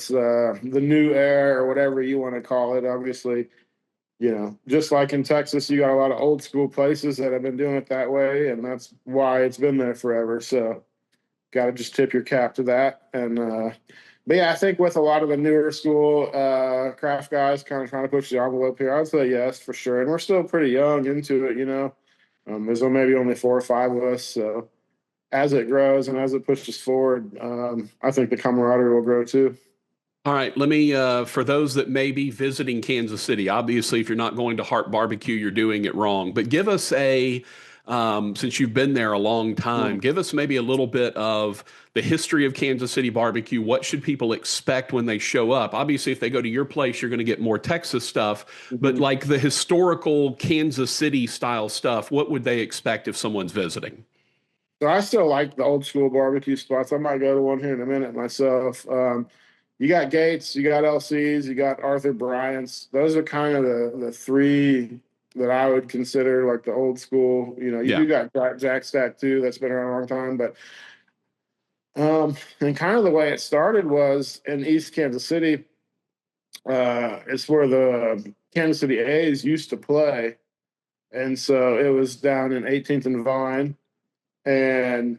S2: the new era or whatever you want to call it. Obviously, just like in Texas, you got a lot of old school places that have been doing it that way. And that's why it's been there forever. So, got to just tip your cap to that. But yeah, I think with a lot of the newer school craft guys kind of trying to push the envelope here, I'd say yes for sure. And we're still pretty young into it, there's maybe only 4 or 5 of us. So as it grows and as it pushes forward, I think the camaraderie will grow too.
S1: All right, let me, for those that may be visiting Kansas City, obviously, if you're not going to Harp Barbecue, you're doing it wrong. But give us since you've been there a long time, give us maybe a little bit of the history of Kansas City barbecue. What should people expect when they show up? Obviously, if they go to your place, you're going to get more Texas stuff, but
S2: Mm-hmm.
S1: like the historical Kansas City style stuff, what would they expect if someone's visiting?
S2: So I still like the old school barbecue spots. I might go to one here in a minute myself. You got Gates, you got LC's, you got Arthur Bryant's. Those are kind of the three that I would consider like the old school. You know, you
S1: Yeah.
S2: do got Jack Stack too. That's been around a long time, but and kind of the way it started was in East Kansas City. It's where the Kansas City A's used to play, and so it was down in 18th and Vine, and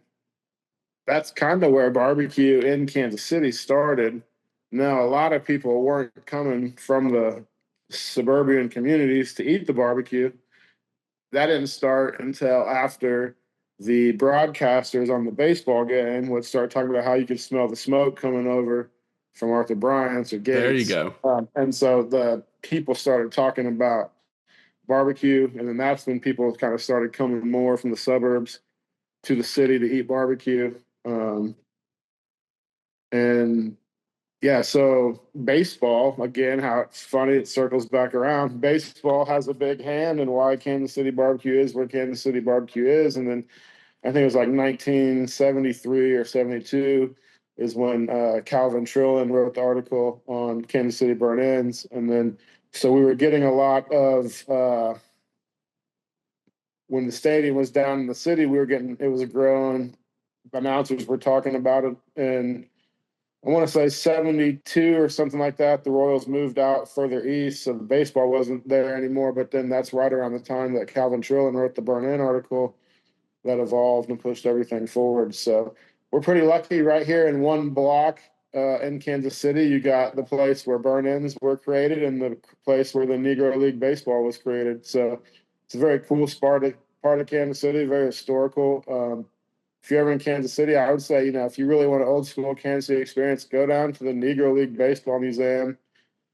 S2: that's kind of where barbecue in Kansas City started. Now, a lot of people weren't coming from the suburban communities to eat the barbecue. That didn't start until after the broadcasters on the baseball game would start talking about how you could smell the smoke coming over from Arthur Bryant's or
S1: There you
S2: Gates.
S1: go.
S2: And so the people started talking about barbecue. And then that's when people kind of started coming more from the suburbs to the city to eat barbecue. And yeah, so baseball, again, how it's funny, it circles back around. Baseball has a big hand in why Kansas City barbecue is where Kansas City barbecue is. And then I think it was like 1973 or 72 is when Calvin Trillin wrote the article on Kansas City burn ends. And then, so we were getting a lot of, when the stadium was down in the city, we were getting, it was a growing, announcers were talking about it. And I want to say 72 or something like that. The Royals moved out further east, so the baseball wasn't there anymore. But then that's right around the time that Calvin Trillin wrote the Burn In article that evolved and pushed everything forward. So we're pretty lucky right here in one block in Kansas City. You got the place where burn ins were created and the place where the Negro League Baseball was created. So it's a very cool part of Kansas City, very historical. If you're ever in Kansas City, I would say, you know, if you really want an old school Kansas City experience, go down to the Negro League Baseball Museum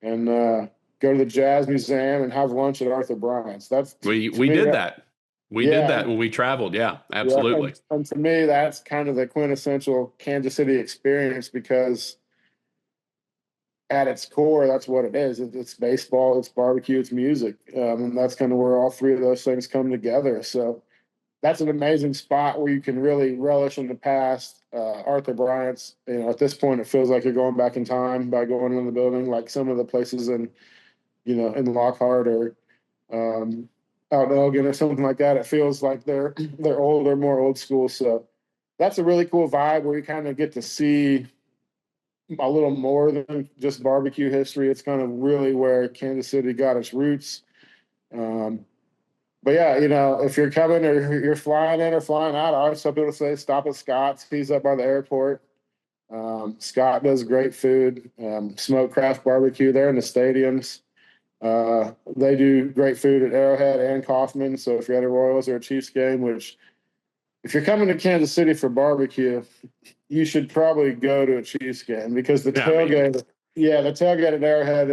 S2: and go to the Jazz Museum and have lunch at Arthur Bryant's. That's to
S1: We
S2: me,
S1: did that. We did
S2: yeah,
S1: that when we traveled. Yeah,
S2: yeah,
S1: absolutely.
S2: and to me, that's kind of the quintessential Kansas City experience because at its core, that's what it is. It's baseball, it's barbecue, it's music, and that's kind of where all three of those things come together. So that's an amazing spot where you can really relish in the past. Arthur Bryant's, you know, at this point, it feels like you're going back in time by going in the building, like some of the places in, you know, in Lockhart or um, out in Elgin or something like that. It feels like they're older, more old school. So that's a really cool vibe where you kind of get to see a little more than just barbecue history. It's kind of really where Kansas City got its roots. Um, but yeah, you know, if you're coming or you're flying in or flying out, I always tell people to say stop at Scott's. He's up by the airport. Scott does great food, smoked craft barbecue there in the stadiums. They do great food at Arrowhead and Kaufman. So if you're at a Royals or a Chiefs game, which if you're coming to Kansas City for barbecue, you should probably go to a Chiefs game because the
S1: Yeah, I mean,
S2: tailgate, yeah, the tailgate at Arrowhead,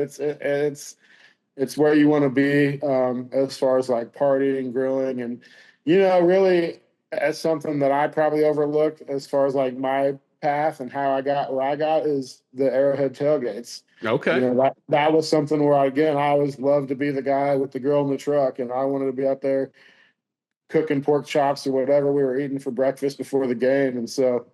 S2: it's where you want to be as far as like partying, grilling, and you know, really, as something that I probably overlooked as far as like my path and how I got where I got is the Arrowhead tailgates. You
S1: okay.
S2: know, that was something where again I always loved to be the guy with the grill in the truck, and I wanted to be out there cooking pork chops or whatever we were eating for breakfast before the game, and so.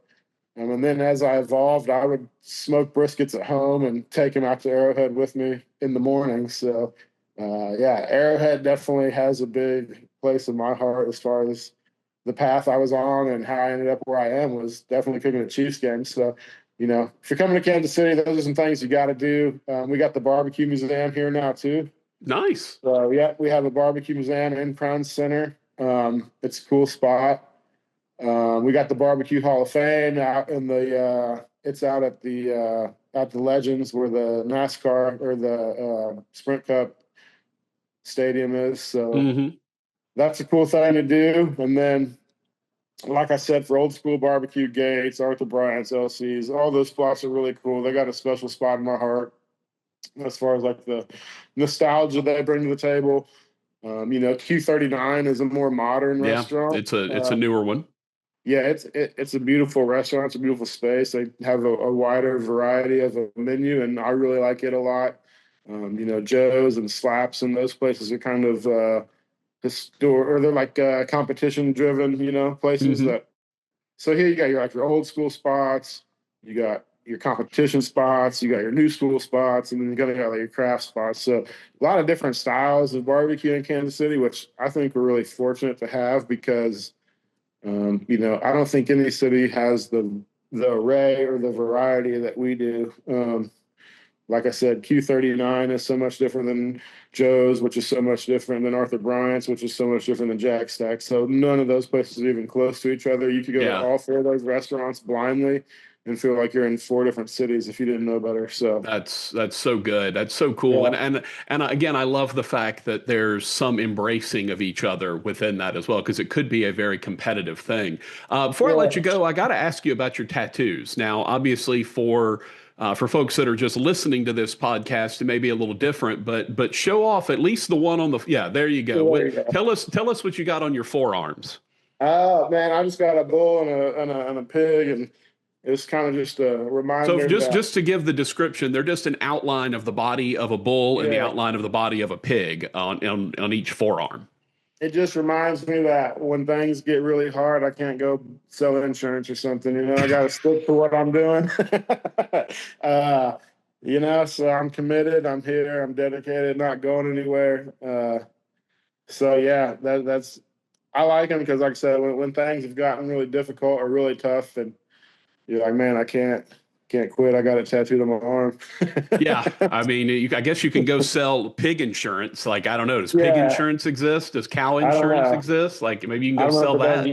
S2: And then as I evolved, I would smoke briskets at home and take them out to Arrowhead with me in the morning. So, yeah, Arrowhead definitely has a big place in my heart as far as the path I was on and how I ended up where I am was definitely cooking a Chiefs game. So, you know, if you're coming to Kansas City, those are some things you got to do. We got the barbecue museum here now too.
S1: Nice.
S2: So, yeah, we have a barbecue museum in Crown Center. It's a cool spot. We got the Barbecue Hall of Fame out in it's out at the Legends where the NASCAR or the Sprint Cup stadium is. So
S1: Hmm.
S2: that's a cool thing to do. And then, like I said, for old school barbecue, Gates, Arthur Bryant's, LC's, all those spots are really cool. They got a special spot in my heart as far as like the nostalgia they bring to the table. You know, Q39 is a more modern
S1: Yeah,
S2: restaurant.
S1: it's a newer one.
S2: Yeah, it's a beautiful restaurant. It's a beautiful space. They have a wider variety of a menu, and I really like it a lot. You know, Joe's and Slaps and those places are kind of or they're like competition driven. You know, places
S1: Hmm.
S2: that. So here you got your like your old school spots. You got your competition spots, you got your new school spots, and then you got like your craft spots. So a lot of different styles of barbecue in Kansas City, which I think we're really fortunate to have because, I don't think any city has the array or the variety that we do. Like I said, Q39 is so much different than Joe's, which is so much different than Arthur Bryant's, which is so much different than Jack Stack. So none of those places are even close to each other. You could go to all four of those restaurants blindly and feel like you're in four different cities if you didn't know better. So
S1: that's so good. That's so cool.
S2: Yeah.
S1: And again, I love the fact that there's some embracing of each other within that as well, because it could be a very competitive thing. Before I let you go, I got to ask you about your tattoos. Now, obviously, for folks that are just listening to this podcast, it may be a little different, but show off at least the one on the there you go.
S2: There you go.
S1: Tell us what you got on your forearms.
S2: Oh man, I just got a bull and a pig, and it's kind of just a reminder.
S1: So just to give the description, they're just an outline of the body of a bull and the outline of the body of a pig on each forearm.
S2: It just reminds me that when things get really hard, I can't go sell insurance or something. I got to stick to what I'm doing. So I'm committed. I'm here. I'm dedicated. Not going anywhere. That's I like them because, like I said, when things have gotten really difficult or really tough, and you're like, man, I can't quit. I got it tattooed on my arm.
S1: Yeah. I mean, I guess you can go sell pig insurance. Like, I don't know. Does pig insurance exist? Does cow insurance exist? Like, maybe you can go sell that.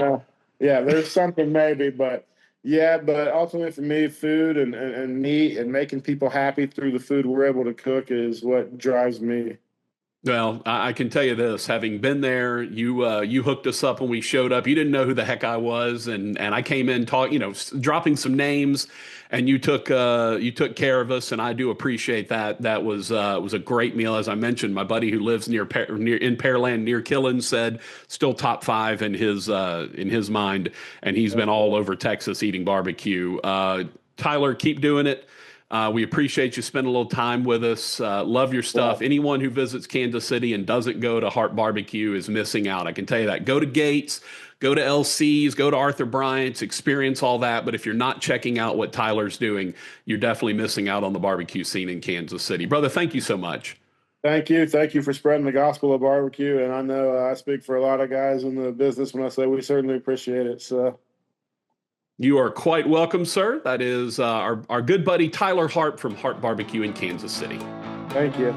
S2: Yeah, there's something maybe, but ultimately for me, food and meat and making people happy through the food we're able to cook is what drives me.
S1: Well, I can tell you this, having been there, you hooked us up when we showed up. You didn't know who the heck I was, and I came in dropping some names, and you took care of us, and I do appreciate that. That was a great meal. As I mentioned, my buddy who lives near in Pearland near Killen said still top 5 in his mind, and he's been all over Texas eating barbecue. Tyler, keep doing it. We appreciate you spending a little time with us. Love your stuff. Anyone who visits Kansas City and doesn't go to Harp Barbecue is missing out. I can tell you that. Go to Gates, go to LC's, go to Arthur Bryant's, experience all that. But if you're not checking out what Tyler's doing, you're definitely missing out on the barbecue scene in Kansas City. Brother, thank you so much.
S2: Thank you. Thank you for spreading the gospel of barbecue. And I know I speak for a lot of guys in the business when I say we certainly appreciate it. So.
S1: You are quite welcome, sir. That is our good buddy Tyler Harp from Harp Barbecue in Kansas City.
S2: Thank you.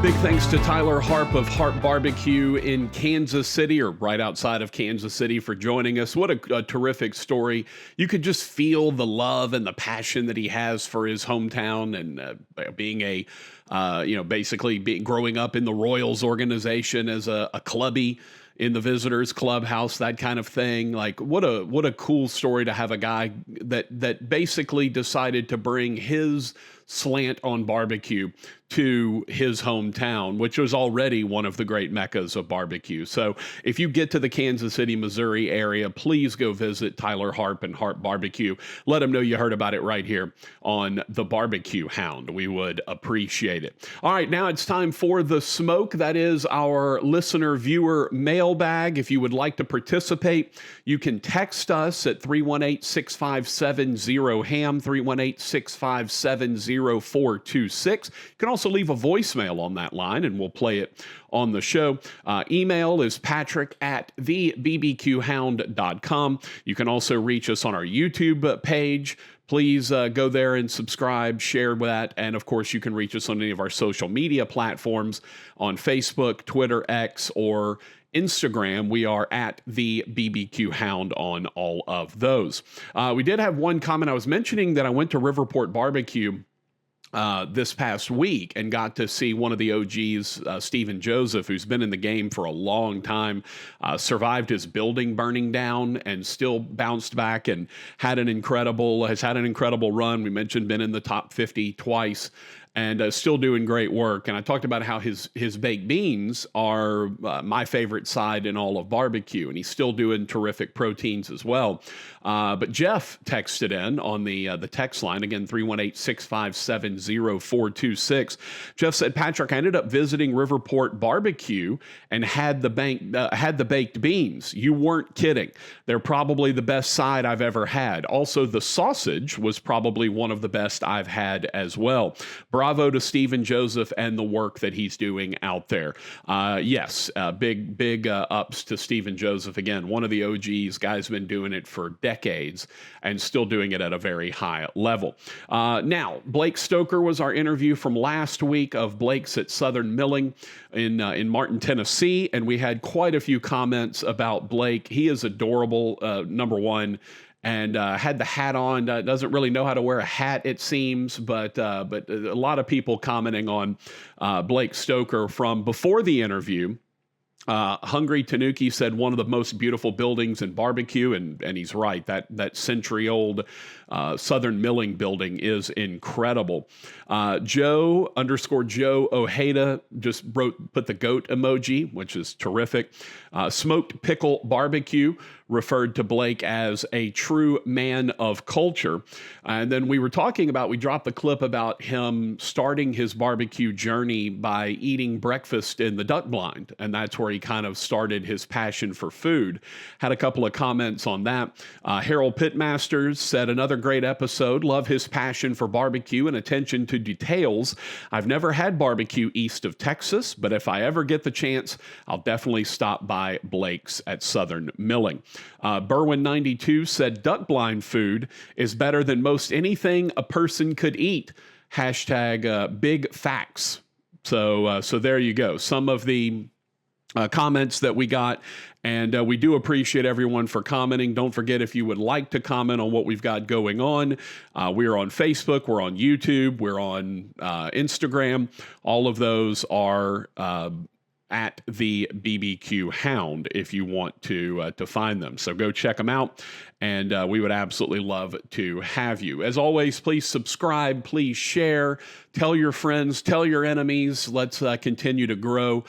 S1: Big thanks to Tyler Harp of Harp Barbecue in Kansas City, or right outside of Kansas City, for joining us. What a terrific story. You could just feel the love and the passion that he has for his hometown, and being growing up in the Royals organization as a clubby in the visitors clubhouse, that kind of thing. Like, what a cool story to have a guy that basically decided to bring his slant on barbecue to his hometown, which was already one of the great meccas of barbecue. So if you get to the Kansas City, Missouri area, please go visit Tyler Harp and Harp Barbecue. Let him know you heard about it right here on the BBQ Hound. We would appreciate it. All right, now it's time for the smoke. That is our listener viewer mailbag. If you would like to participate, you can text us at 318-657-0HAM, 318-657-0426. You can also leave a voicemail on that line, and we'll play it on the show. Email is patrick@thebbqhound.com. You can also reach us on our YouTube page. Please go there and subscribe, share that. And of course, you can reach us on any of our social media platforms on Facebook, Twitter, X, or Instagram. We are at the BBQ Hound on all of those. We did have one comment. I was mentioning that I went to Riverport Barbecue this past week and got to see one of the OGs, Stephen Joseph, who's been in the game for a long time, survived his building burning down and still bounced back and has had an incredible run. We mentioned been in the top 50 twice. and still doing great work. And I talked about how his baked beans are my favorite side in all of barbecue, and he's still doing terrific proteins as well. But Jeff texted in on the text line, again, 318-657-0426. Jeff said, Patrick, I ended up visiting Riverport Barbecue and had the baked beans. You weren't kidding. They're probably the best side I've ever had. Also, the sausage was probably one of the best I've had as well. Bravo to Stephen Joseph and the work that he's doing out there. Yes, big ups to Stephen Joseph. Again, one of the OGs. Guy's been doing it for decades and still doing it at a very high level. Now, Blake Stoker was our interview from last week of Blake's at Southern Milling in Martin, Tennessee, and we had quite a few comments about Blake. He is adorable, number one. And had the hat on. Doesn't really know how to wear a hat, it seems, but a lot of people commenting on Blake Stoker from before the interview. Hungry Tanuki said one of the most beautiful buildings in barbecue, and he's right. That century-old Southern Milling building is incredible. Joe Ojeda just put the goat emoji, which is terrific. Smoked Pickle Barbecue referred to Blake as a true man of culture. And then we dropped the clip about him starting his barbecue journey by eating breakfast in the duck blind. And that's where he kind of started his passion for food. Had a couple of comments on that. Harold Pitmasters said, another great episode. Love his passion for barbecue and attention to details. I've never had barbecue east of Texas, but if I ever get the chance, I'll definitely stop by Blake's at Southern Milling. Berwin92 said duck blind food is better than most anything a person could eat. Hashtag big facts. So there you go. Some of the comments that we got, and we do appreciate everyone for commenting. Don't forget, if you would like to comment on what we've got going on, we're on Facebook, we're on YouTube, we're on Instagram. All of those are at the BBQ Hound if you want to find them. So go check them out, and we would absolutely love to have you. As always, please subscribe, please share, tell your friends, tell your enemies. Let's continue to grow.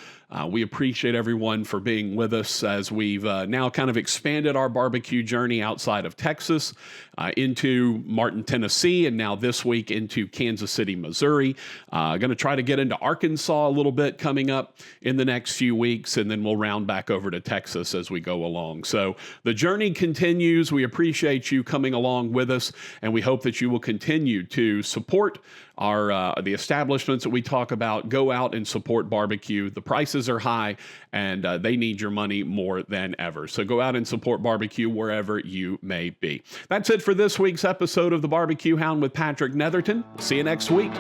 S1: We appreciate everyone for being with us as we've now kind of expanded our barbecue journey outside of Texas into Martin, Tennessee, and now this week into Kansas City, Missouri. Going to try to get into Arkansas a little bit coming up in the next few weeks, and then we'll round back over to Texas as we go along. So the journey continues. We appreciate you coming along with us, and we hope that you will continue to support the establishments that we talk about. Go out and support barbecue. The prices are high, and they need your money more than ever. So go out and support barbecue wherever you may be. That's it for this week's episode of the BBQ Hound with Patrick Netherton. See you next week.